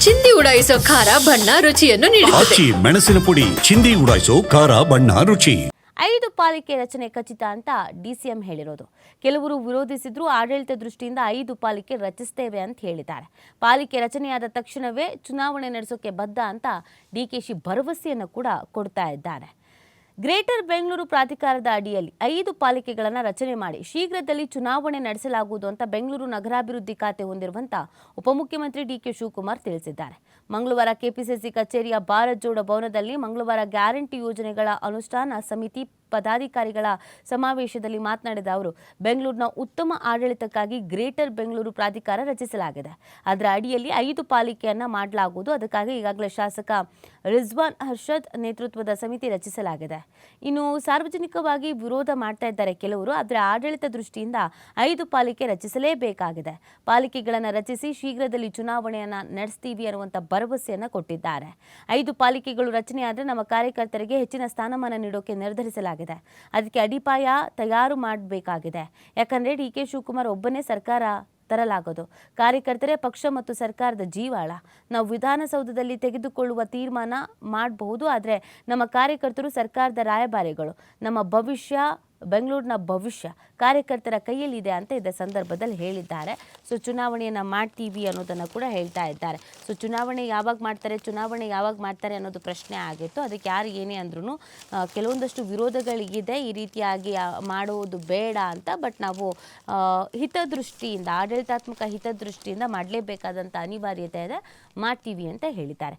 ಚಿಂದಿ ಉಡಾಯಿಸೋ ಖಾರ ಬಣ್ಣ ರುಚಿಯನ್ನು ನೀಡುತ್ತದೆ. ಆಚಿ ಮೆಣಸಿನ ಪುಡಿ ಚಿಂದಿ ಉಡಾಯಿಸೋ ಖಾರ ಬಣ್ಣ ರುಚಿ. 5 ಪಾಲಿಕೆ ರಚನೆ ಖಚಿತ ಅಂತ ಡಿಸಿಎಂ ಹೇಳಿರೋದು. ಕೆಲವರು ವಿರೋಧಿಸಿದ್ರು. ಆಡಳಿತ ದೃಷ್ಟಿಯಿಂದ 5 ಪಾಲಿಕೆ ರಚಿಸ್ತೇವೆ ಅಂತ ಹೇಳಿದ್ದಾರೆ. ಪಾಲಿಕೆ ರಚನೆಯಾದ ತಕ್ಷಣವೇ ಚುನಾವಣೆ ನಡೆಸೋಕೆ ಬದ್ಧ ಅಂತ ಡಿಕೆಶಿ ಭರವಸೆಯನ್ನು ಕೂಡ ಕೊಡ್ತಾ ಇದ್ದಾರೆ. ಗ್ರೇಟರ್ ಬೆಂಗಳೂರು ಪ್ರಾಧಿಕಾರದ ಅಡಿಯಲ್ಲಿ 5 ಪಾಲಿಕೆಗಳನ್ನು ರಚನೆ ಮಾಡಿ ಶೀಘ್ರದಲ್ಲಿ ಚುನಾವಣೆ ನಡೆಸಲಾಗುವುದು ಅಂತ ಬೆಂಗಳೂರು ನಗರಾಭಿವೃದ್ಧಿ ಖಾತೆ ಹೊಂದಿರುವಂಥ ಉಪಮುಖ್ಯಮಂತ್ರಿ ಡಿಕೆ ಶಿವಕುಮಾರ್ ತಿಳಿಸಿದ್ದಾರೆ. ಮಂಗಳವಾರ ಕೆಪಿಸಿಸಿ ಕಚೇರಿಯ ಭಾರತ್ ಜೋಡೋ ಭವನದಲ್ಲಿ ಮಂಗಳವಾರ ಗ್ಯಾರಂಟಿ ಯೋಜನೆಗಳ ಅನುಷ್ಠಾನ ಸಮಿತಿ ಪದಾಧಿಕಾರಿಗಳ ಸಮಾವೇಶದಲ್ಲಿ ಮಾತನಾಡಿದ ಅವರು, ಬೆಂಗಳೂರಿನ ಉತ್ತಮ ಆಡಳಿತಕ್ಕಾಗಿ ಗ್ರೇಟರ್ ಬೆಂಗಳೂರು ಪ್ರಾಧಿಕಾರ ರಚಿಸಲಾಗಿದೆ. ಅದರ ಅಡಿಯಲ್ಲಿ 5 ಪಾಲಿಕೆಯನ್ನ ಮಾಡಲಾಗುವುದು. ಅದಕ್ಕಾಗಿ ಈಗಾಗಲೇ ಶಾಸಕ ರಿಜ್ವಾನ್ ಅರ್ಷದ್ ನೇತೃತ್ವದ ಸಮಿತಿ ರಚಿಸಲಾಗಿದೆ. ಇನ್ನು ಸಾರ್ವಜನಿಕವಾಗಿ ವಿರೋಧ ಮಾಡ್ತಾ ಇದ್ದಾರೆ ಕೆಲವರು. ಆದರೆ ಆಡಳಿತ ದೃಷ್ಟಿಯಿಂದ 5 ಪಾಲಿಕೆ ರಚಿಸಲೇಬೇಕಾಗಿದೆ. ಪಾಲಿಕೆಗಳನ್ನು ರಚಿಸಿ ಶೀಘ್ರದಲ್ಲಿ ಚುನಾವಣೆಯನ್ನ ನಡೆಸ್ತೀವಿ ಅನ್ನುವಂಥ ಭರವಸೆಯನ್ನ ಕೊಟ್ಟಿದ್ದಾರೆ. 5 ಪಾಲಿಕೆಗಳು ರಚನೆಯಾದರೆ ನಮ್ಮ ಕಾರ್ಯಕರ್ತರಿಗೆ ಹೆಚ್ಚಿನ ಸ್ಥಾನಮಾನ ನೀಡೋಕೆ ನಿರ್ಧರಿಸಲಾಗಿದೆ. ಅದಕ್ಕೆ ಅಡಿಪಾಯ ತಯಾರು ಮಾಡಬೇಕಾಗಿದೆ. ಯಾಕಂದ್ರೆ ಡಿಕೆ ಶಿವಕುಮಾರ್ ಒಬ್ಬನೇ ಸರ್ಕಾರ ತರಲಾಗೋದು. ಕಾರ್ಯಕರ್ತರೇ ಪಕ್ಷ ಮತ್ತು ಸರ್ಕಾರದ ಜೀವಾಳ. ನಾವು ವಿಧಾನಸೌಧದಲ್ಲಿ ತೆಗೆದುಕೊಳ್ಳುವ ತೀರ್ಮಾನ ಮಾಡಬಹುದು, ಆದರೆ ನಮ್ಮ ಕಾರ್ಯಕರ್ತರು ಸರ್ಕಾರದ ರಾಯಭಾರಿಗಳು. ನಮ್ಮ ಭವಿಷ್ಯ, ಬೆಂಗಳೂರಿನ ಭವಿಷ್ಯ ಕಾರ್ಯಕರ್ತರ ಕೈಯಲ್ಲಿದೆ ಅಂತ ಇದೇ ಸಂದರ್ಭದಲ್ಲಿ ಹೇಳಿದ್ದಾರೆ. ಸೊ ಚುನಾವಣೆಯನ್ನು ಮಾಡ್ತೀವಿ ಅನ್ನೋದನ್ನು ಕೂಡ ಹೇಳ್ತಾ ಇದ್ದಾರೆ. ಸೊ ಚುನಾವಣೆ ಯಾವಾಗ ಮಾಡ್ತಾರೆ ಅನ್ನೋದು ಪ್ರಶ್ನೆ ಆಗಿತ್ತು. ಅದಕ್ಕೆ ಯಾರು ಏನೇ ಅಂದ್ರೂ ಕೆಲವೊಂದಷ್ಟು ವಿರೋಧಗಳಿಗಿದೆ, ಈ ರೀತಿಯಾಗಿ ಮಾಡುವುದು ಬೇಡ ಅಂತ. ಬಟ್ ನಾವು ಹಿತದೃಷ್ಟಿಯಿಂದ, ಆಡಳಿತಾತ್ಮಕ ಹಿತದೃಷ್ಟಿಯಿಂದ ಮಾಡಲೇಬೇಕಾದಂಥ ಅನಿವಾರ್ಯತೆ ಇದೆ, ಮಾಡ್ತೀವಿ ಅಂತ ಹೇಳಿದ್ದಾರೆ.